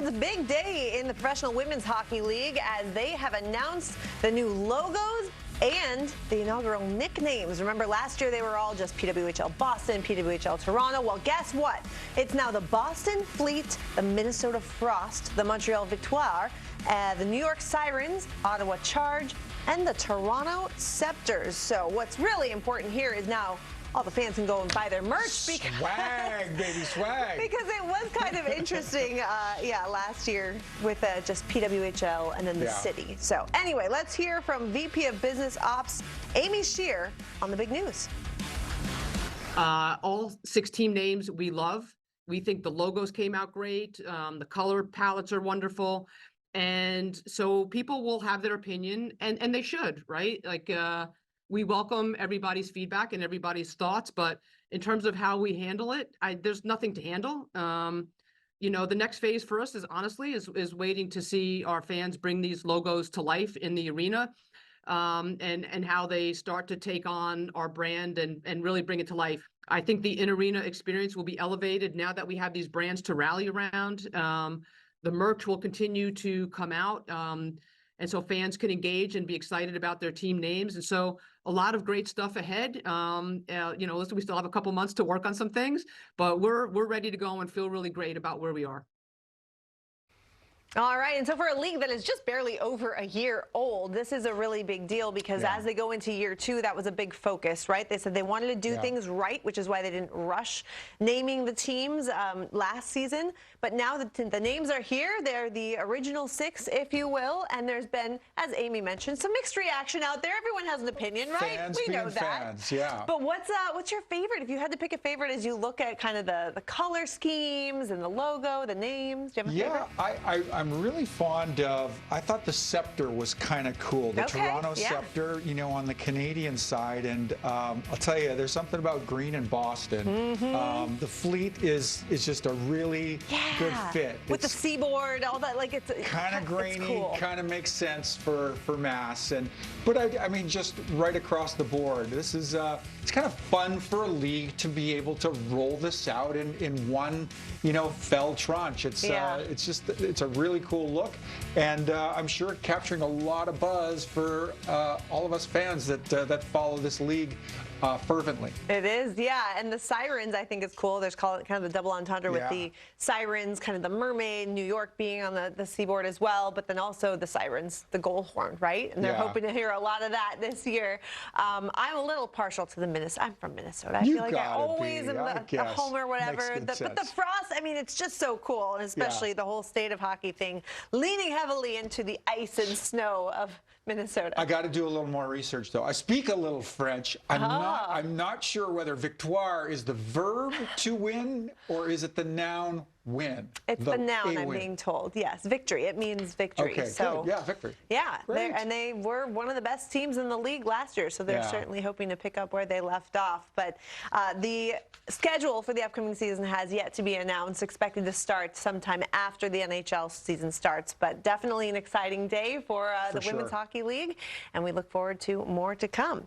it's a big day in the Professional Women's Hockey League as they have announced the new logos and the inaugural nicknames. Remember, last year they were all just PWHL Boston, PWHL Toronto. Well, guess what? It's now the Boston Fleet, the Minnesota Frost, the Montreal Victoire, the New York Sirens, Ottawa Charge, and the Toronto Scepters. So what's really important here is now all the fans can go and buy their merch because swag, baby, swag. Because it was kind of interesting, last year with just PWHL and then the city. So anyway, let's hear from VP of Business Ops, Amy Shear, on the big news. All 6 team names we love. We think the logos came out great. The color palettes are wonderful. And so people will have their opinion, and they should, right? Like, we welcome everybody's feedback and everybody's thoughts, but in terms of how we handle it, there's nothing to handle. You know, the next phase for us is honestly waiting to see our fans bring these logos to life in the arena, and how they start to take on our brand and really bring it to life. I think the in-arena experience will be elevated now that we have these brands to rally around. The merch will continue to come out. And so fans can engage and be excited about their team names. And so a lot of great stuff ahead. You know, listen, we still have a couple months to work on some things, but we're ready to go and feel really great about where we are. All right, and so for a league that is just barely over a year old, this is a really big deal because as they go into year 2, that was a big focus, right? They said they wanted to do things right, which is why they didn't rush naming the teams last season. But now the names are here. They're the original 6, if you will, and there's been, as Amy mentioned, some mixed reaction out there. Everyone has an opinion, right? Fans we know that. Fans, yeah. But what's your favorite? If you had to pick a favorite as you look at kind of the color schemes and the logo, the names, do you have a favorite? I'm really fond of, I thought the scepter was kind of cool. The Toronto scepter, you know, on the Canadian side. And I'll tell you, there's something about green in Boston. The Fleet is just a really good fit. With the seaboard, all that, like it's kind of grainy, cool. Kind of makes sense for Mass. But I mean, just right across the board, this is, it's kind of fun for a league to be able to roll this out in one, you know, fell tranche. It's it's a really cool look, and I'm sure capturing a lot of buzz for all of us fans that follow this league fervently. It is, and the Sirens I think is cool. There's kind of the double entendre with the Sirens, kind of the mermaid, New York being on the seaboard as well, but then also the Sirens, the gold horn, right? And they're hoping to hear a lot of that this year. I'm a little partial to the Minnesota. I'm from Minnesota. I feel like I always am the home or whatever. But the Frost, I mean, it's just so cool, and especially the whole state of hockey thing, leaning heavily into the ice and snow of Minnesota. I got to do a little more research, though. I speak a little French. I'm not sure whether victoire is the verb to win or is it the noun win. It's the noun, I'm being told. Yes, victory. It means victory. Okay, so, good. Yeah, victory. Yeah, and they were one of the best teams in the league last year, so they're certainly hoping to pick up where they left off. But the schedule for the upcoming season has yet to be announced, expected to start sometime after the NHL season starts. But definitely an exciting day for the Women's Hockey League, and we look forward to more to come.